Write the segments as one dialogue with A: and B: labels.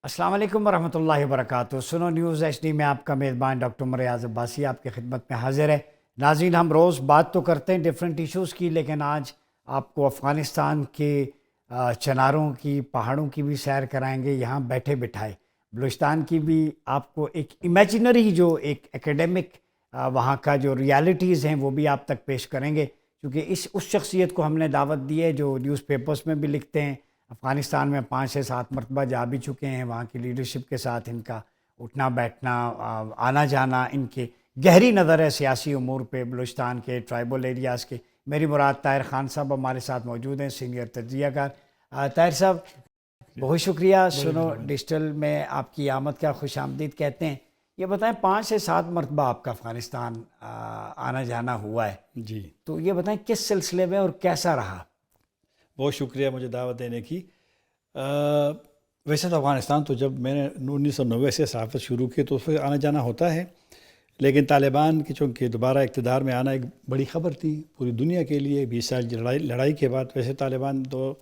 A: السلام علیکم ورحمۃ اللہ وبرکاتہ۔ سنو نیوز ایچ ڈی میں آپ کا میزبان ڈاکٹر مریاض عباسی آپ کی خدمت میں حاضر ہے۔ ناظرین، ہم روز بات تو کرتے ہیں ڈیفرنٹ ایشوز کی، لیکن آج آپ کو افغانستان کے چناروں کی، پہاڑوں کی بھی سیر کرائیں گے، یہاں بیٹھے بٹھائے۔ بلوچستان کی بھی آپ کو ایک امیجنری جو ایک ایکیڈیمک وہاں کا جو ریالٹیز ہیں وہ بھی آپ تک پیش کریں گے، کیونکہ اس شخصیت کو ہم نے دعوت دی ہے جو نیوز پیپرز میں بھی لکھتے ہیں، افغانستان میں 5 سے 7 مرتبہ جا بھی چکے ہیں، وہاں کی لیڈرشپ کے ساتھ ان کا اٹھنا بیٹھنا، آنا جانا، ان کے گہری نظر ہے سیاسی امور پہ بلوچستان کے ٹرائبل ایریاز کے۔ میری مراد طاہر خان صاحب ہمارے ساتھ موجود ہیں، سینئر تجزیہ کار۔ طاہر صاحب، بہت شکریہ۔ سنو ڈیجیٹل میں آپ کی آمد کا خوش آمدید کہتے ہیں۔ یہ بتائیں، 5 سے 7 مرتبہ آپ کا افغانستان آنا جانا ہوا ہے،
B: جی،
A: تو یہ بتائیں کس سلسلے میں اور کیسا رہا؟
B: بہت شکریہ مجھے دعوت دینے کی۔ ویسے تو افغانستان تو جب میں نے 1990 سے صحافت شروع کی تو اس وقت آنا جانا ہوتا ہے، لیکن طالبان کی چونکہ دوبارہ اقتدار میں آنا ایک بڑی خبر تھی پوری دنیا کے لیے۔ 20 سال لڑائی کے بعد، ویسے طالبان تو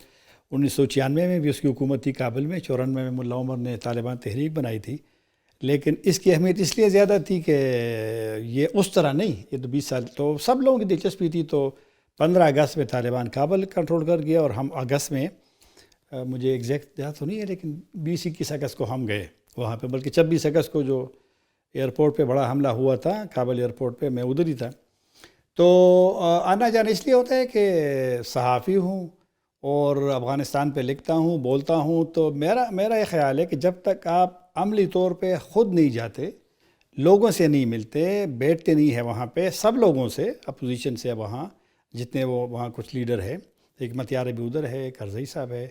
B: 1996 میں بھی اس کی حکومت تھی کابل میں، 94 میں ملا عمر نے طالبان تحریک بنائی تھی، لیکن اس کی اہمیت اس لیے زیادہ تھی کہ یہ اس طرح نہیں، یہ تو 20 سال تو سب لوگوں کی دلچسپی تھی۔ تو 15 اگست میں طالبان کابل کنٹرول کر گیا، اور ہم اگست میں، مجھے ایگزیکٹ یاد تو نہیں ہے لیکن 20-21 اگست کو ہم گئے وہاں پہ، بلکہ 26 اگست کو جو ایئرپورٹ پہ بڑا حملہ ہوا تھا کابل ایئرپورٹ پہ، میں ادھر ہی تھا۔ تو آنا جانا اس لیے ہوتا ہے کہ صحافی ہوں اور افغانستان پہ لکھتا ہوں، بولتا ہوں، تو میرا یہ خیال ہے کہ جب تک آپ عملی طور پہ خود نہیں جاتے، لوگوں سے نہیں ملتے، بیٹھتے نہیں ہیں وہاں پہ سب لوگوں سے، اپوزیشن سے وہاں جتنے وہاں کچھ لیڈر ہے، حکمت یار بھی ادھر ہے، کرزئی صاحب ہے،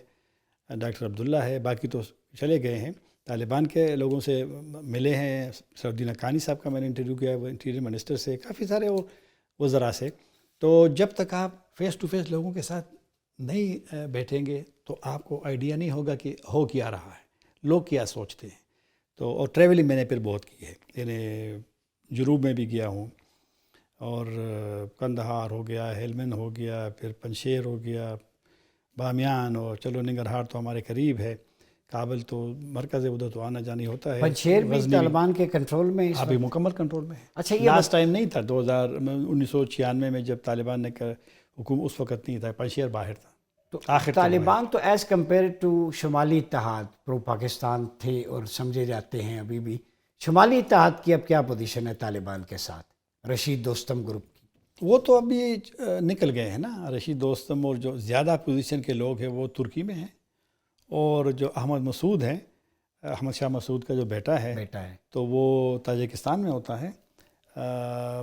B: ڈاکٹر عبداللہ ہے، باقی تو چلے گئے ہیں، طالبان کے لوگوں سے ملے ہیں، سعودین حقانی صاحب کا میں نے انٹرویو کیا ہے، وہ انٹیریئر منسٹر سے، کافی سارے وزراء سے۔ تو جب تک آپ فیس ٹو فیس لوگوں کے ساتھ نہیں بیٹھیں گے تو آپ کو آئیڈیا نہیں ہوگا کہ ہو کیا رہا ہے، لوگ کیا سوچتے ہیں۔ تو اور ٹریولنگ میں نے پھر بہت کی ہے، یعنی جنوب میں بھی گیا ہوں، اور قندھار ہو گیا، ہیلمند ہو گیا، پھر پنشیر ہو گیا، بامیان، اور چلو ننگرہار تو ہمارے قریب ہے، کابل تو مرکز ہے، ادھر تو آنا جانی ہوتا ہے،
A: پنچیر بھی
B: غزنی بھی
A: طالبان کے کنٹرول میں اس
B: ابھی
A: وقت؟
B: مکمل کنٹرول میں ہے۔
A: اچھا، یہ
B: لاسٹ ٹائم نہیں تھا، 1996 میں جب طالبان نے حکومت، اس وقت نہیں تھا، پنشیر باہر تھا،
A: تو
B: آخر تک وہ ہے۔
A: طالبان تو ایز کمپیئر ٹو شمالی اتحاد پرو پاکستان تھے اور سمجھے جاتے ہیں ابھی بھی۔ شمالی اتحاد کی اب کیا پوزیشن ہے طالبان کے ساتھ، رشید دوستم گروپ کی؟
B: وہ تو ابھی نکل گئے ہیں نا، رشید دوستم، اور جو زیادہ پوزیشن کے لوگ ہیں وہ ترکی میں ہیں، اور جو احمد مسعود ہیں، احمد شاہ مسعود کا جو بیٹا ہے تو وہ تاجکستان میں ہوتا ہے،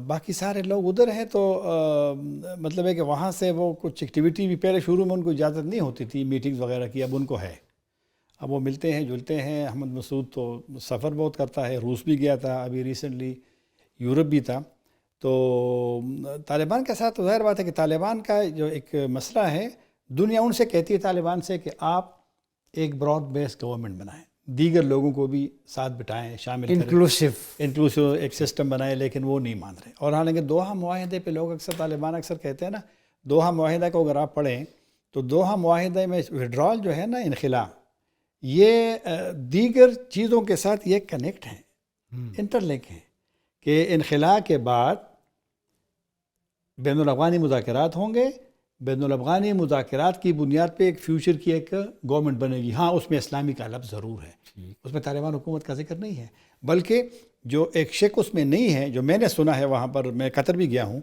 B: باقی سارے لوگ ادھر ہیں۔ تو مطلب ہے کہ وہاں سے وہ کچھ ایکٹیویٹی بھی، پہلے شروع میں ان کو اجازت نہیں ہوتی تھی میٹنگز وغیرہ کی، اب ان کو ہے، اب وہ ملتے ہیں جلتے ہیں۔ احمد مسعود تو سفر بہت کرتا ہے، روس بھی گیا تھا، ابھی ریسنٹلی یورپ بھی تھا۔ تو طالبان کے ساتھ ظاہر بات ہے کہ طالبان کا جو ایک مسئلہ ہے، دنیا ان سے کہتی ہے طالبان سے کہ آپ ایک براڈ بیس گورنمنٹ بنائیں، دیگر لوگوں کو بھی ساتھ بٹھائیں، شامل کریں، انکلوسیو ایک سسٹم بنائیں، لیکن وہ نہیں مان رہے۔ اور حالانکہ دوحہ معاہدے پہ لوگ اکثر، طالبان اکثر کہتے ہیں نا، دوحہ معاہدہ کو اگر آپ پڑھیں تو دوحہ معاہدے میں وڈرال جو ہے نا، انخلا، یہ دیگر چیزوں کے ساتھ یہ کنیکٹ ہیں، انٹر لنک ہیں، کہ انخلا کے بعد بین الاقوامی مذاکرات ہوں گے، بین الاقوامی مذاکرات کی بنیاد پہ ایک فیوچر کی ایک گورنمنٹ بنے گی۔ ہاں، اس میں اسلامی کا لفظ ضرور ہے، اس میں طالبان حکومت کا ذکر نہیں ہے، بلکہ جو ایک شک اس میں نہیں ہے، جو میں نے سنا ہے وہاں پر، میں قطر بھی گیا ہوں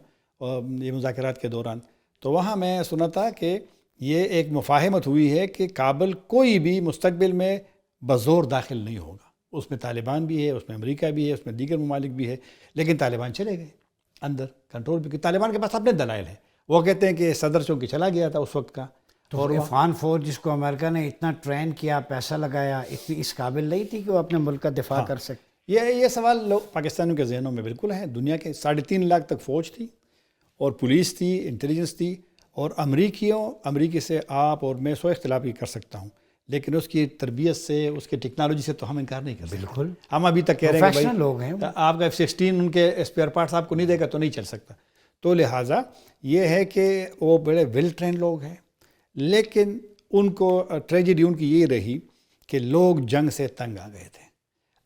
B: یہ مذاکرات کے دوران، تو وہاں میں سنا تھا کہ یہ ایک مفاہمت ہوئی ہے کہ کابل کوئی بھی مستقبل میں بزور داخل نہیں ہوگا، اس میں طالبان بھی ہے، اس میں امریکہ بھی ہے، اس میں دیگر ممالک بھی ہے، لیکن طالبان چلے گئے اندر، کنٹرول بھی، طالبان کے پاس اپنے دلائل ہیں، وہ کہتے ہیں کہ صدر چونکہ چلا گیا تھا اس وقت کا،
A: تو افغان فوج جس کو امریکہ نے اتنا ٹرین کیا، پیسہ لگایا، اتنی اس قابل نہیں تھی کہ وہ اپنے ملک کا دفاع کر سکے؟
B: یہ سوال لوگ پاکستانیوں کے ذہنوں میں بالکل ہے۔ دنیا کے 3.5 لاکھ تک فوج تھی، اور پولیس تھی، انٹیلیجنس تھی، اور امریکی سے آپ اور میں سو اختلاف ہی کر سکتا ہوں، لیکن اس کی تربیت سے، اس کی ٹیکنالوجی سے تو ہم انکار نہیں کر سکتے۔
A: بالکل،
B: ہم ابھی تک کہہ رہے ہیں کہ بھائی
A: لوگ ہیں،
B: آپ کا F-16 ان کے اسپیئر پارٹس آپ کو نہیں دے گا تو نہیں چل سکتا۔ تو لہٰذا یہ ہے کہ وہ بڑے ویل ٹرین لوگ ہیں، لیکن ان کو ٹریجڈی ان کی یہ رہی کہ لوگ جنگ سے تنگ آ گئے تھے.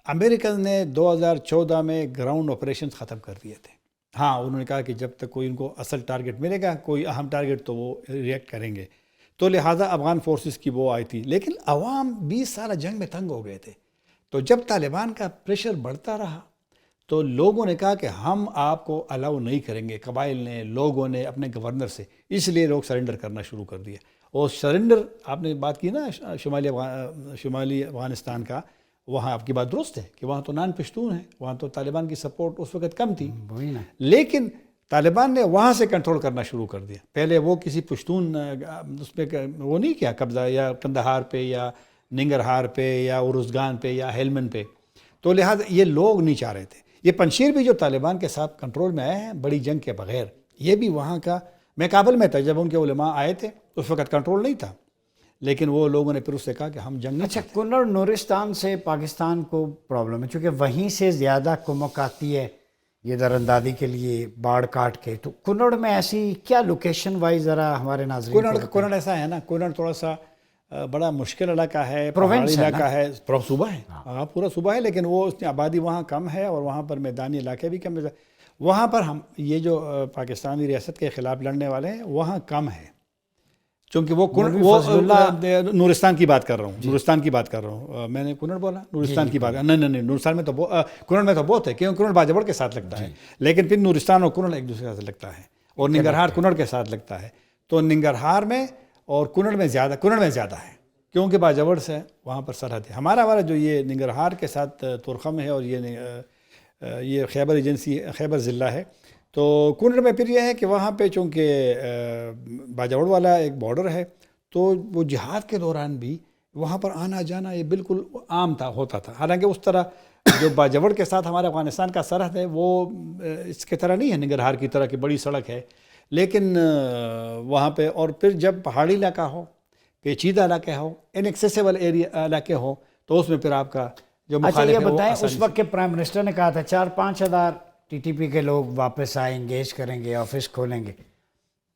B: امریکن نے 2014 میں گراؤنڈ آپریشنز ختم کر دیے تھے. ہاں انہوں نے کہا کہ جب تک کوئی ان کو اصل ٹارگٹ ملے گا, کوئی اہم ٹارگٹ, تو وہ ریئیکٹ کریں گے. تو لہٰذا افغان فورسز کی وہ آئی تھی. لیکن عوام 20 سال جنگ میں تنگ ہو گئے تھے. تو جب طالبان کا پریشر بڑھتا رہا تو لوگوں نے کہا کہ ہم آپ کو الاؤ نہیں کریں گے. قبائل نے, لوگوں نے اپنے گورنر سے, اس لیے لوگ سرنڈر کرنا شروع کر دیا. اور سرنڈر آپ نے بات کی نا شمالی افغانستان کا, وہاں آپ کی بات درست ہے کہ وہاں تو نان پشتون ہیں, وہاں تو طالبان کی سپورٹ اس وقت کم تھی. لیکن طالبان نے وہاں سے کنٹرول کرنا شروع کر دیا. پہلے وہ کسی پشتون اس پہ وہ نہیں کیا قبضہ, یا قندھار پہ یا ننگرہار پہ یا ارزگان پہ یا ہیلمند پہ. تو لہٰذا یہ لوگ نہیں چاہ رہے تھے. یہ پنشیر بھی جو طالبان کے ساتھ کنٹرول میں آئے ہیں بڑی جنگ کے بغیر, یہ بھی وہاں کا, میں کابل میں تھا جب ان کے علماء آئے تھے, اس وقت کنٹرول نہیں تھا, لیکن وہ لوگوں نے پھر اس سے کہا کہ ہم جنگ نہیں.
A: اچھا, کنڑ نورستان سے پاکستان کو پرابلم ہے چونکہ وہیں سے زیادہ کمک آتی ہے یہ در اندازی کے لیے باڑھ کاٹ کے. تو کنڑ میں ایسی کیا لوکیشن وائز ذرا ہمارے ناظرین
B: کنڑ ایسا ہے نا, کنڑ تھوڑا سا بڑا مشکل علاقہ ہے, پہاڑی علاقہ ہے, صوبہ ہے, ہاں پورا صوبہ ہے, لیکن وہ اس کی آبادی وہاں کم ہے اور وہاں پر میدانی علاقے بھی کم ہے. وہاں پر ہم یہ جو پاکستانی ریاست کے خلاف لڑنے والے ہیں وہاں کم ہے, چونکہ وہ نورستان کی بات کر رہا ہوں, نورستان کی بات کر رہا ہوں, میں نے کنڑ بولا, نورستان کی بات نہیں, نورستان میں تو کنڑ میں تو بہت ہے, کیوں کنڑ باجوڑ کے ساتھ لگتا ہے, لیکن پھر نورستان اور کنڑ ایک دوسرے کے ساتھ لگتا ہے, اور ننگرہار کنڑ کے ساتھ لگتا ہے. تو ننگرہار میں اور کنڑ میں زیادہ ہے کیونکہ باجوڑ سے وہاں پر سرحد ہے. ہمارا جو یہ ننگرہار کے ساتھ تورخم ہے اور یہ خیبر ضلع ہے. تو کنڑ میں پھر یہ ہے کہ وہاں پہ چونکہ باجوڑ والا ایک بارڈر ہے, تو وہ جہاد کے دوران بھی وہاں پر آنا جانا یہ بالکل عام ہوتا تھا. حالانکہ اس طرح جو باجوڑ کے ساتھ ہمارے افغانستان کا سرحد ہے وہ اس کی طرح نہیں ہے, ننگرہار کی طرح کی بڑی سڑک ہے, لیکن وہاں پہ, اور پھر جب پہاڑی علاقہ ہو, پیچیدہ علاقے ہو, انیکسیسیبل ایریا علاقے ہو, تو اس میں پھر آپ کا جو مخالف ہے وہ
A: بتائیں. اس وقت کے پرائم منسٹر نے کہا تھا 4-5 ہزار ٹی ٹی پی کے لوگ واپس آئیں, انگیج کریں گے, آفس کھولیں گے.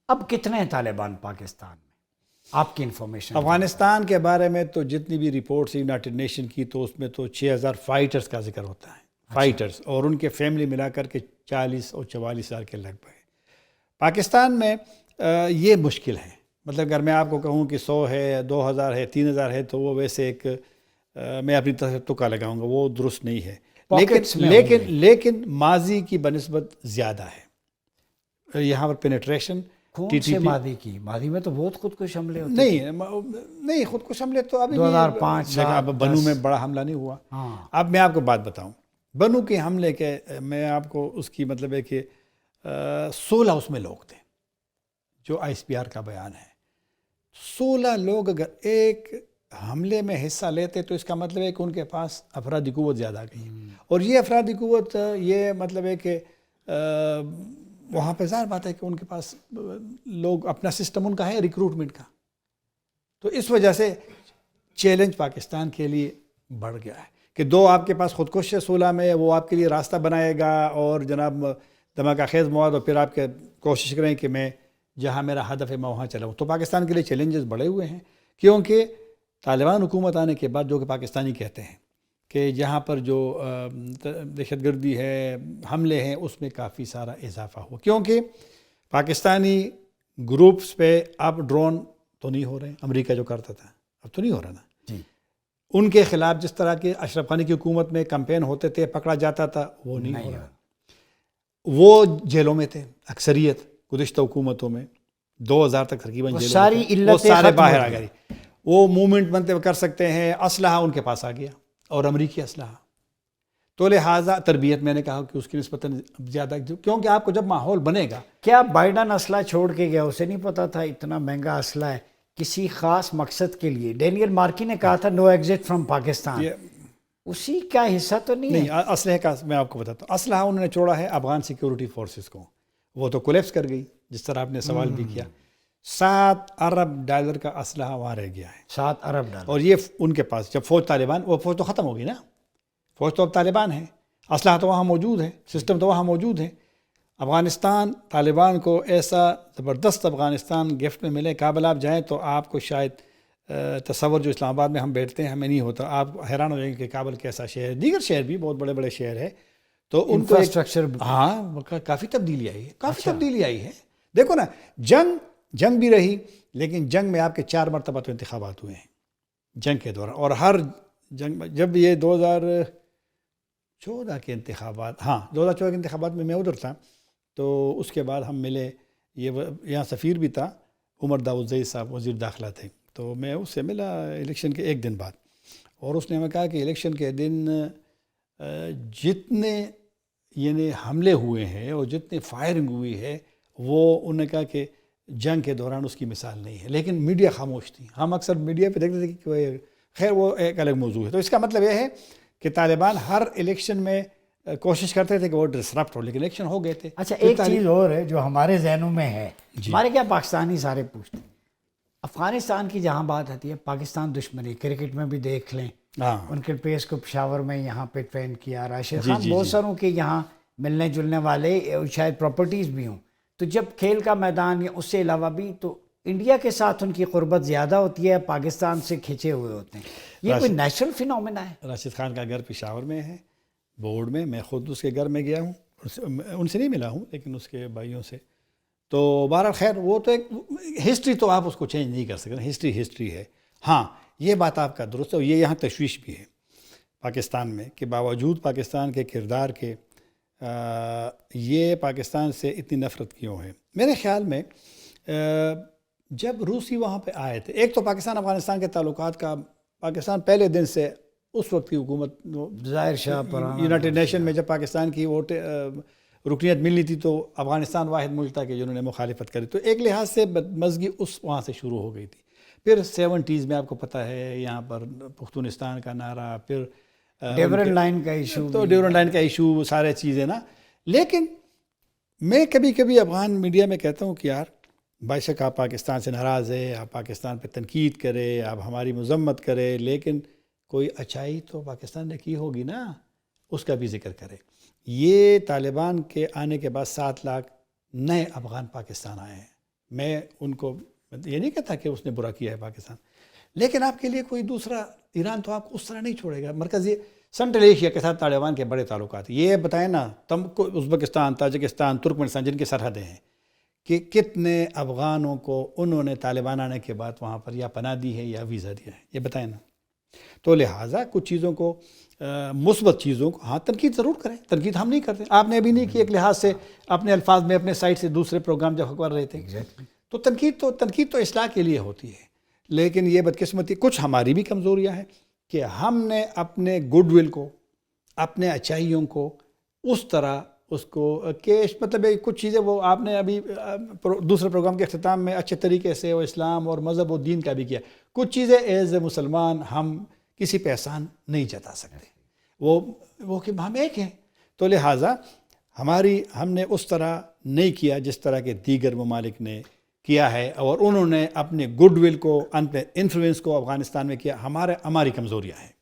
A: اب کتنے ہیں طالبان پاکستان میں, آپ کی انفارمیشن؟
B: افغانستان کے بارے میں تو جتنی بھی رپورٹس یونائٹڈ نیشن کی, تو اس میں تو 6000 فائٹرز کا ذکر ہوتا ہے, فائٹرز, اور ان کے فیملی ملا کر کے 40 اور 44 ہزار کے لگ بھگ. پاکستان میں یہ مشکل ہے, مطلب اگر میں آپ کو کہوں کہ 100 ہے, 2000 ہے, 3000 ہے, تو وہ ویسے ایک میں اپنی طرف سے تکا لگاؤں گا, وہ درست نہیں ہے. لیکن ماضی کی بنسبت زیادہ ہے یہاں پر پینیٹریشن.
A: ماضی میں تو بہت خودکش حملے ہوتے
B: نہیں خودکش حملے تو ابھی
A: 2005
B: بنو میں بڑا حملہ نہیں ہوا. اب میں آپ کو بات بتاؤں, بنو کے حملے کے میں آپ کو اس کی مطلب ہے کہ 16 اس میں لوگ تھے, جو آئی ایس پی آر کا بیان ہے. 16 لوگ اگر ایک حملے میں حصہ لیتے تو اس کا مطلب ہے کہ ان کے پاس افرادی قوت زیادہ گئی, اور یہ افرادی قوت یہ مطلب ہے کہ وہاں پہ ظاہر بات ہے کہ ان کے پاس لوگ, اپنا سسٹم ان کا ہے ریکروٹمنٹ کا. تو اس وجہ سے چیلنج پاکستان کے لیے بڑھ گیا ہے کہ دو آپ کے پاس خودکش 16 میں, وہ آپ کے لیے راستہ بنائے گا اور جناب دھماکہ خیز مواد, اور پھر آپ کے کوشش کریں کہ میں جہاں میرا ہدف ہے میں وہاں چلاؤں. تو پاکستان کے لیے چیلنجز بڑے ہوئے ہیں, کیونکہ طالبان حکومت آنے کے بعد جو کہ پاکستانی کہتے ہیں کہ جہاں پر جو دہشت گردی ہے, حملے ہیں, اس میں کافی سارا اضافہ ہوا, کیونکہ پاکستانی گروپس پہ اب ڈرون تو نہیں ہو رہے. امریکہ جو کرتا تھا اب تو نہیں ہو رہا نا. ان کے خلاف جس طرح کے اشرف غنی کی حکومت میں کمپین ہوتے تھے, پکڑا جاتا تھا, وہ نہیں ہو رہا. وہ جیلوں میں تھے اکثریت گزشتہ حکومتوں میں, 2000 تک تقریباً جیلوں, وہ سارے باہر آ گئے. وہ موومنٹ بنتے کر سکتے ہیں, اسلحہ ان کے پاس آ گیا, اور امریکی اسلحہ. تو لہٰذا تربیت میں نے کہا کہ اس کی نسبتاً زیادہ, کیونکہ آپ کو جب ماحول بنے گا.
A: کیا بائیڈن اسلحہ چھوڑ کے گیا, اسے نہیں پتا تھا اتنا مہنگا اسلحہ ہے کسی خاص مقصد کے لیے؟ ڈینیل مارکی نے کہا تھا نو ایگزٹ فرام پاکستان, اسی کا حصہ تو نہیں ہے.
B: اسلحے کا میں آپ کو بتاتا ہوں. اسلحہ انہوں نے چھوڑا ہے افغان سیکیورٹی فورسز کو, وہ تو کولیپس کر گئی جس طرح آپ نے سوال بھی کیا. $7 ارب کا اسلحہ وہاں رہ گیا ہے.
A: $7 ارب.
B: اور یہ ان کے پاس جب فوج طالبان, وہ فوج تو ختم ہوگی نا, فوج تو اب طالبان ہے, اسلحہ تو وہاں موجود ہے, سسٹم تو وہاں موجود ہے. افغانستان طالبان کو ایسا زبردست افغانستان گفٹ میں ملے. کابل آپ جائیں تو آپ کو شاید تصور جو اسلام آباد میں ہم بیٹھتے ہیں ہمیں نہیں ہوتا. آپ حیران ہو جائیں گے کہ کابل کیسا شہر ہے. دیگر شہر بھی بہت بڑے بڑے شہر ہے. تو ان کو
A: انفراسٹرکچر
B: ہاں کافی تبدیلی آئی ہے, کافی تبدیلی آئی ہے. دیکھو نا, جنگ بھی رہی, لیکن جنگ میں آپ کے 4 مرتبہ تو انتخابات ہوئے ہیں جنگ کے دوران. اور ہر جنگ جب یہ 2014 کے انتخابات, 2014 کے انتخابات میں ادھر تھا, تو اس کے بعد ہم ملے. یہاں سفیر بھی تھا, عمر داؤد زئی صاحب وزیر داخلہ تھے. تو میں اس سے ملا الیکشن کے 1 دن بعد, اور اس نے ہمیں کہا کہ الیکشن کے دن جتنے یعنی حملے ہوئے ہیں اور جتنی فائرنگ ہوئی ہے, وہ انہوں نے کہا کہ جنگ کے دوران اس کی مثال نہیں ہے. لیکن میڈیا خاموش تھی. ہم اکثر میڈیا پہ دیکھتے تھے کہ خیر وہ ایک الگ موضوع ہے. تو اس کا مطلب یہ ہے کہ طالبان ہر الیکشن میں کوشش کرتے تھے کہ وہ ڈسرپٹ ہو, لیکن الیکشن ہو گئے تھے.
A: اچھا, ایک چیز اور ہے جو ہمارے ذہنوں میں ہے, ہمارے کیا پاکستانی سارے پوچھتے ہیں, افغانستان کی جہاں بات آتی ہے پاکستان دشمنی, کرکٹ میں بھی دیکھ لیں, ان کے پیس کو پشاور میں یہاں پہ ٹرین کیا, راشد خان بہت ساروں کے یہاں ملنے جلنے والے شاید پراپرٹیز بھی ہوں. تو جب کھیل کا میدان یا اس سے علاوہ بھی, تو انڈیا کے ساتھ ان کی قربت زیادہ ہوتی ہے, پاکستان سے کھنچے ہوئے ہوتے ہیں. یہ کوئی نیچرل فینومینا ہے.
B: راشد خان کا گھر پشاور میں ہے, بورڈ میں. میں خود اس کے گھر میں گیا ہوں, ان سے نہیں ملا ہوں لیکن اس کے بھائیوں سے. تو بہرحال خیر وہ تو ایک ہسٹری, تو آپ اس کو چینج نہیں کر سکتے. ہسٹری ہے. ہاں یہ بات آپ کا درست ہے, اور یہ یہاں تشویش بھی ہے پاکستان میں کہ باوجود پاکستان کے کردار کے یہ پاکستان سے اتنی نفرت کیوں ہے. میرے خیال میں جب روسی وہاں پہ آئے تھے, ایک تو پاکستان افغانستان کے تعلقات کا, پاکستان پہلے دن سے اس وقت کی حکومت
A: ظاہر شاہ
B: یونائٹڈ نیشن میں جب پاکستان کی ووٹ رکنیت ملنی تھی, تو افغانستان واحد ملک تھا کہ جنہوں نے مخالفت کری. تو ایک لحاظ سے بدمزگی اس وہاں سے شروع ہو گئی تھی. پھر 70s میں آپ کو پتہ ہے یہاں پر پختونستان کا نعرہ, پھر
A: ڈیورن لائن کا ایشو,
B: تو ڈیورن لائن کا ایشو, سارے چیزیں نا. لیکن میں کبھی کبھی افغان میڈیا میں کہتا ہوں کہ یار بے شک آپ پاکستان سے ناراض ہے, آپ پاکستان پہ تنقید کرے, آپ ہماری مذمت کرے, لیکن کوئی اچھائی تو پاکستان نے کی ہوگی نا, اس کا بھی ذکر کرے. یہ طالبان کے آنے کے بعد 7 لاکھ نئے افغان پاکستان آئے ہیں. میں ان کو یہ نہیں کہتا کہ اس نے برا کیا ہے پاکستان, لیکن آپ کے لیے کوئی دوسرا, ایران تو آپ کو اس طرح نہیں چھوڑے گا. مرکزی سنٹرل ایشیا کے ساتھ طالبان کے بڑے تعلقات. یہ بتائیں نا تم کو, ازبکستان, تاجکستان, ترکمنستان جن کی سرحدیں ہیں, کہ کتنے افغانوں کو انہوں نے طالبان آنے کے بعد وہاں پر یا پناہ دی ہے یا ویزا دیا ہے, یہ بتائیں نا. تو لہٰذا کچھ چیزوں کو, مثبت چیزوں کو, ہاں تنقید ضرور کریں. تنقید ہم نہیں کرتے, آپ نے ابھی نہیں کی ایک لحاظ سے اپنے الفاظ میں اپنے سائٹ سے دوسرے پروگرام جب کر رہے تھے. تو تنقید تو اصلاح کے لیے ہوتی ہے. لیکن یہ بدقسمتی کچھ ہماری بھی کمزوریاں ہیں کہ ہم نے اپنے گڈ ول کو, اپنے اچھائیوں کو اس طرح اس کو کیش, مطلب کچھ چیزیں وہ آپ نے ابھی دوسرے پروگرام کے اختتام میں اچھے طریقے سے وہ اسلام اور مذہب و دین کا بھی کیا. کچھ چیزیں ایز اے مسلمان ہم کسی پہ احسان نہیں جتا سکتے, وہ کہ ہم ایک ہیں. تو لہٰذا ہم نے اس طرح نہیں کیا جس طرح کے دیگر ممالک نے کیا ہے, اور انہوں نے اپنے گڈ ول کو, اپنے انفلوئنس کو افغانستان میں کیا. ہماری کمزوریاں ہیں,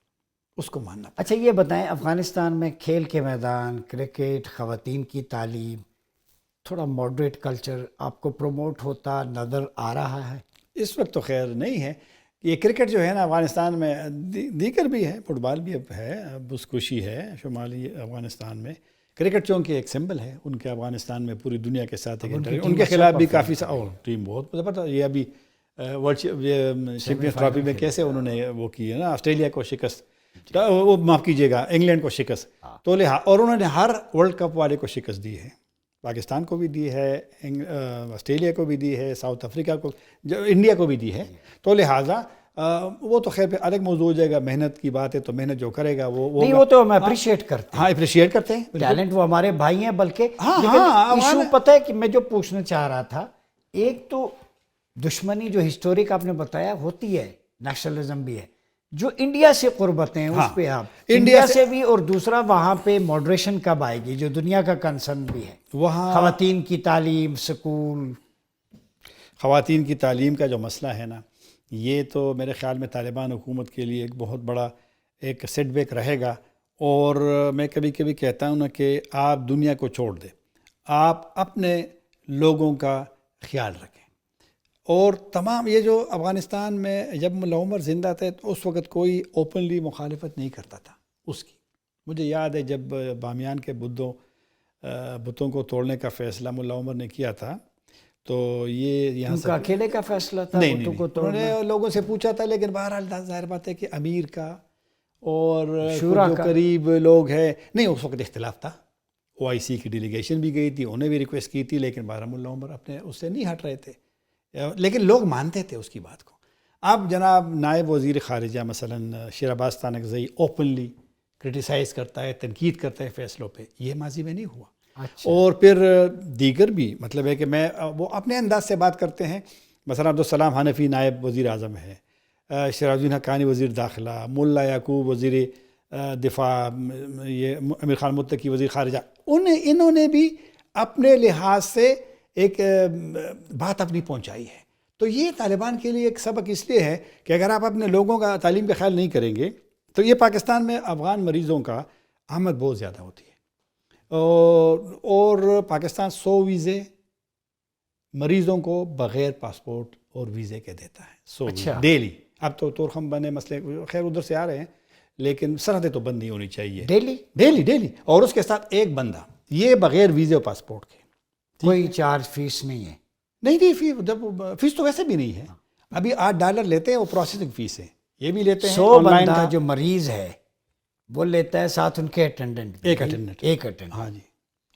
B: اس کو ماننا.
A: اچھا یہ بتائیں, افغانستان میں کھیل کے میدان, کرکٹ, خواتین کی تعلیم, تھوڑا ماڈریٹ کلچر آپ کو پروموٹ ہوتا نظر آ رہا ہے؟
B: اس وقت تو خیر نہیں ہے. یہ کرکٹ جو ہے نا افغانستان میں, دیگر بھی ہے, فٹ بال بھی اب ہے, اب اس خوشی ہے شمالی افغانستان میں. کرکٹ چونکہ ایک سمبل ہے ان کے افغانستان میں, پوری دنیا کے ساتھ ان کے خلاف بھی کافی ٹیم بہت پتہ. یہ ابھی ورلڈ چیمپئنز ٹرافی میں کیسے انہوں نے وہ کی ہے نا, آسٹریلیا کو شکست, وہ معاف کیجیے گا انگلینڈ کو شکست. تو اور انہوں نے ہر ورلڈ کپ والے کو شکست دی ہے. پاکستان کو بھی دی ہے, آسٹریلیا کو بھی دی ہے, ساؤتھ افریقہ کو, انڈیا کو بھی دی ہے. تو لہٰذا وہ تو خیر پہ الگ موضوع ہو جائے گا. محنت کی بات ہے تو محنت جو کرے گا وہ
A: تو ہم اپریشیٹ کرتے ہیں.
B: ہاں اپریشیٹ کرتے ہیں,
A: ٹیلنٹ وہ ہمارے بھائی ہیں. بلکہ ایشو پتہ ہے کہ میں جو پوچھنا چاہ رہا تھا, ایک تو دشمنی جو ہسٹورک آپ نے بتایا ہوتی ہے, نیشنلزم بھی ہے, جو انڈیا سے قربتیں اس پہ آپ انڈیا سے بھی, اور دوسرا وہاں پہ ماڈریشن کب آئے گی جو دنیا کا کنسرن بھی ہے,
B: وہاں
A: خواتین کی تعلیم, سکول.
B: خواتین کی تعلیم کا جو مسئلہ ہے نا, یہ تو میرے خیال میں طالبان حکومت کے لیے ایک بہت بڑا ایک سیٹ بیک رہے گا. اور میں کبھی کبھی کہتا ہوں نا کہ آپ دنیا کو چھوڑ دیں, آپ اپنے لوگوں کا خیال رکھیں. اور تمام یہ جو افغانستان میں جب ملا عمر زندہ تھے تو اس وقت کوئی اوپنلی مخالفت نہیں کرتا تھا اس کی. مجھے یاد ہے جب بامیان کے بتوں کو توڑنے کا فیصلہ ملا عمر نے کیا تھا تو یہ یہاں سے
A: اکیلے کا فیصلہ تھا
B: نہیں
A: بتوں کو
B: انہوں نے لوگوں سے پوچھا تھا، لیکن بہرحال ظاہر بات ہے کہ امیر کا اور جو قریب لوگ ہیں نہیں، اس وقت اختلاف تھا. OIC کی ڈیلیگیشن بھی گئی تھی، انہیں بھی ریکویسٹ کی تھی، لیکن بہرحال ملا عمر اپنے اس سے نہیں ہٹ رہے تھے، لیکن لوگ مانتے تھے اس کی بات کو. اب جناب نائب وزیر خارجہ مثلا شیر عباس تانکزئی اوپنلی کرٹیسائز کرتا ہے، تنقید کرتا ہے فیصلوں پہ، یہ ماضی میں نہیں ہوا. اور پھر دیگر بھی مطلب ہے کہ وہ اپنے انداز سے بات کرتے ہیں. مثلا عبدالسلام حنفی نائب وزیر اعظم ہے، شراج الدین حقانی وزیر داخلہ، ملا یعقوب وزیر دفاع، یہ امیر خان متقی وزیر خارجہ، انہوں نے بھی اپنے لحاظ سے ایک بات اپنی پہنچائی ہے. تو یہ طالبان کے لیے ایک سبق اس لیے ہے کہ اگر آپ اپنے لوگوں کا تعلیم کا خیال نہیں کریں گے تو یہ پاکستان میں افغان مریضوں کا آمد بہت زیادہ ہوتی ہے، اور پاکستان 100 ویزے مریضوں کو بغیر پاسپورٹ اور ویزے کے دیتا ہے، 100 ویزے ڈیلی. اب تو تورخم بنے مسئلے خیر ادھر سے آ رہے ہیں، لیکن سرحدیں تو بند نہیں ہونی چاہیے ڈیلی. اور اس کے ساتھ ایک بندہ، یہ بغیر ویزے اور پاسپورٹ کے،
A: کوئی چارج فیس نہیں ہے.
B: نہیں فیس تو ویسے بھی نہیں ہے. ابھی $8 لیتے ہیں، وہ پروسیسنگ فیس ہے، یہ بھی لیتے ہیں.
A: 100 بندہ جو مریض ہے وہ لیتا ہے، ساتھ ان کے اٹینڈنٹ
B: ایک اٹینڈنٹ.
A: ہاں
B: جی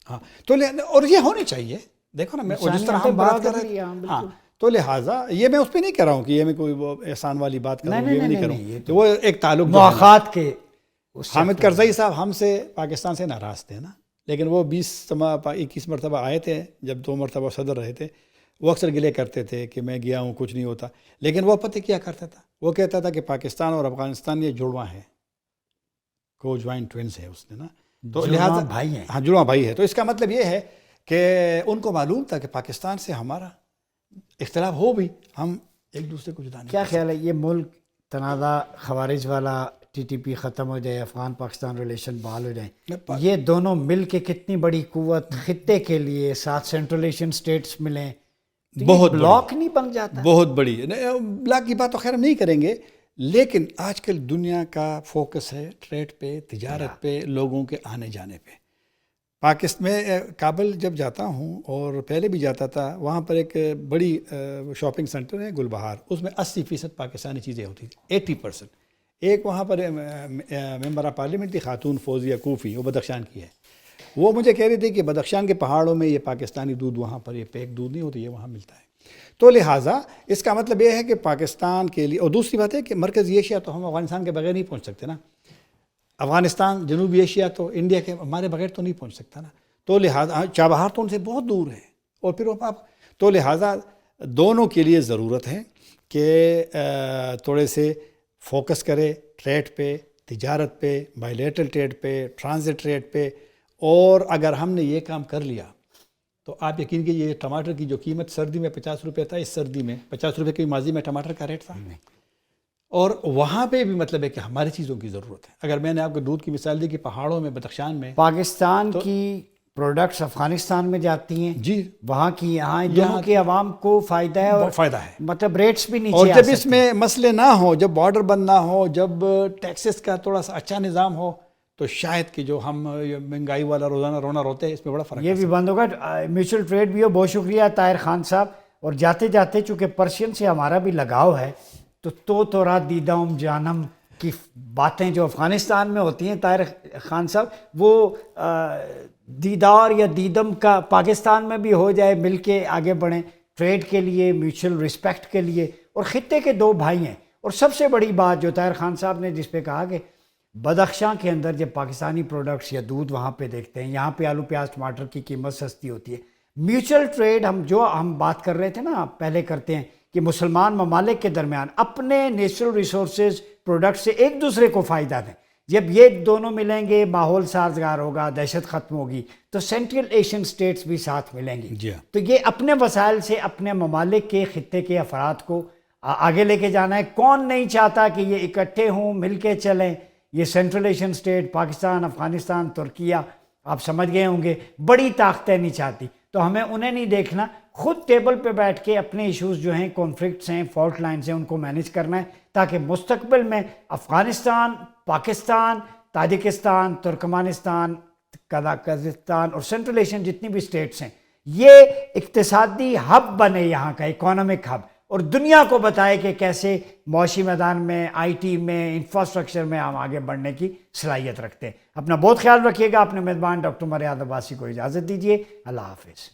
B: ہاں. تو اور یہ ہونی چاہیے. دیکھو نا، میں جس طرح ہم بات کر رہے ہیں، ہاں، تو لہٰذا یہ میں اس پہ نہیں کہہ رہا ہوں کہ یہ میں کوئی وہ احسان والی بات کر رہا ہوں، یہ نہیں کر رہا ہوں. تو وہ ایک تعلق
A: مواخات کے.
B: حامد کرزئی صاحب ہم سے پاکستان سے ناراض تھے نا، لیکن وہ 21 مرتبہ آئے تھے، جب 2 مرتبہ صدر رہے تھے. وہ اکثر گلے کرتے تھے کہ میں گیا ہوں کچھ نہیں ہوتا، لیکن وہ پتہ کیا کرتا تھا، وہ کہتا تھا کہ پاکستان اور افغانستان یہ جڑواں ہیں، کو جوائنٹ ٹوینس ہے اس نے نا، تو لہٰذا
A: بھائی ہیں.
B: ہاں جڑواں بھائی ہے. تو اس کا مطلب یہ ہے کہ ان کو معلوم تھا کہ پاکستان سے ہمارا اختلاف ہو بھی ہم ایک دوسرے کو جدا نہیں.
A: کیا خیال ہے یہ ملک تنازع خوارج والا TTP ختم ہو جائے، افغان پاکستان ریلیشن بحال ہو جائیں، یہ دونوں مل کے کتنی بڑی قوت خطے کے لیے، ساتھ سینٹرل ایشین سٹیٹس ملیں،
B: بہت
A: بلاک نہیں بن جاتا؟
B: بہت بڑی بلاک کی بات تو خیر ہم نہیں کریں گے، لیکن آج کل دنیا کا فوکس ہے ٹریڈ پہ، تجارت پہ، لوگوں کے آنے جانے پہ. پاکستان میں کابل جب جاتا ہوں اور پہلے بھی جاتا تھا، وہاں پر ایک بڑی شاپنگ سینٹر ہے گلبہار، اس میں 80% پاکستانی چیزیں ہوتی تھیں، 80%. ایک وہاں پر ممبر پارلیمنٹ تھی خاتون فوزیہ کوفی، وہ بدخشان کی ہے. وہ مجھے کہہ رہی تھی کہ بدخشان کے پہاڑوں میں یہ پاکستانی دودھ، وہاں پر یہ پیک دودھ نہیں ہوتی، یہ وہاں ملتا ہے. تو لہٰذا اس کا مطلب یہ ہے کہ پاکستان کے لیے، اور دوسری بات ہے کہ مرکزی ایشیا تو ہم افغانستان کے بغیر نہیں پہنچ سکتے نا. افغانستان جنوبی ایشیا تو انڈیا کے ہمارے بغیر تو نہیں پہنچ سکتا نا. تو لہٰذا چابہار تو ان سے بہت دور ہے، اور پھر آپ تو لہٰذا دونوں کے لیے ضرورت ہے کہ تھوڑے سے فوکس کرے ٹریڈ پہ، تجارت پہ، بائیلیٹرل ٹریڈ پہ، ٹرانزٹ ٹریڈ پہ. اور اگر ہم نے یہ کام کر لیا تو آپ یقین کیجیے یہ ٹماٹر کی جو قیمت سردی میں 50 روپے تھا، اس سردی میں 50 روپے کی ماضی میں ٹماٹر کا ریٹ تھا. اور وہاں پہ بھی مطلب ہے کہ ہماری چیزوں کی ضرورت ہے. اگر میں نے آپ کو دودھ کی مثال دی کہ پہاڑوں میں بدخشان میں
A: پاکستان کی پروڈکٹس افغانستان میں جاتی ہیں،
B: جی
A: وہاں کی یہاں دونوں کے عوام کو فائدہ ہے، اور
B: فائدہ ہے،
A: مطلب ریٹس بھی نیچے
B: اور
A: آ
B: جب
A: سکتے
B: اس میں مسئلے نہ ہو، جب بارڈر بند نہ ہو، جب ٹیکسز کا تھوڑا سا اچھا نظام ہو، تو شاید کہ جو ہم مہنگائی والا روزانہ رونا روتے ہیں، اس میں بڑا فرق
A: یہ بھی بند ہوگا. میوچل ٹریڈ بھی ہو. بہت شکریہ طاہر خان صاحب. اور جاتے جاتے چونکہ پرشین سے ہمارا بھی لگاؤ ہے، تو رات دیدم جانم کی باتیں جو افغانستان میں ہوتی ہیں طاہر خان صاحب، وہ دیدار یا دیدم کا پاکستان میں بھی ہو جائے، مل کے آگے بڑھیں ٹریڈ کے لیے، میوچل رسپیکٹ کے لیے. اور خطے کے 2 بھائی ہیں. اور سب سے بڑی بات جو طاہر خان صاحب نے جس پہ کہا کہ بدخشاں کے اندر جب پاکستانی پروڈکٹس یا دودھ وہاں پہ دیکھتے ہیں، یہاں پہ آلو پیاز ٹماٹر کی قیمت سستی ہوتی ہے. میوچل ٹریڈ ہم بات کر رہے تھے نا، پہلے کرتے ہیں کہ مسلمان ممالک کے درمیان اپنے نیچرل ریسورسز پروڈکٹ سے ایک دوسرے کو فائدہ دیں. جب یہ دونوں ملیں گے، ماحول سازگار ہوگا، دہشت ختم ہوگی، تو سینٹرل ایشین سٹیٹس بھی ساتھ ملیں گی. تو یہ اپنے وسائل سے اپنے ممالک کے خطے کے افراد کو آگے لے کے جانا ہے. کون نہیں چاہتا کہ یہ اکٹھے ہوں، مل کے چلیں؟ یہ central Asian state, Pakistan, Afghanistan, Türkiye, آپ سمجھ گئے ہوں گے، بڑی طاقتیں نہیں چاہتی. تو ہمیں انہیں نہیں دیکھنا، خود ٹیبل پہ بیٹھ کے اپنے ایشوز جو ہیں، کانفلکٹس ہیں، فالٹ لائنز ہیں، ان کو مینیج کرنا ہے، تاکہ مستقبل میں افغانستان، پاکستان، تاجکستان، ترکمانستان، قزاقستان اور سینٹرل ایشین جتنی بھی اسٹیٹس ہیں، یہ اقتصادی ہب بنے، یہاں کا اکانومک ہب، اور دنیا کو بتائے کہ کیسے معاشی میدان میں، آئی ٹی میں، انفراسٹرکچر میں ہم آگے بڑھنے کی صلاحیت رکھتے ہیں۔ اپنا بہت خیال رکھیے گا۔ اپنے میزبان ڈاکٹر مریاض عباسی کو اجازت دیجیے۔ اللہ حافظ۔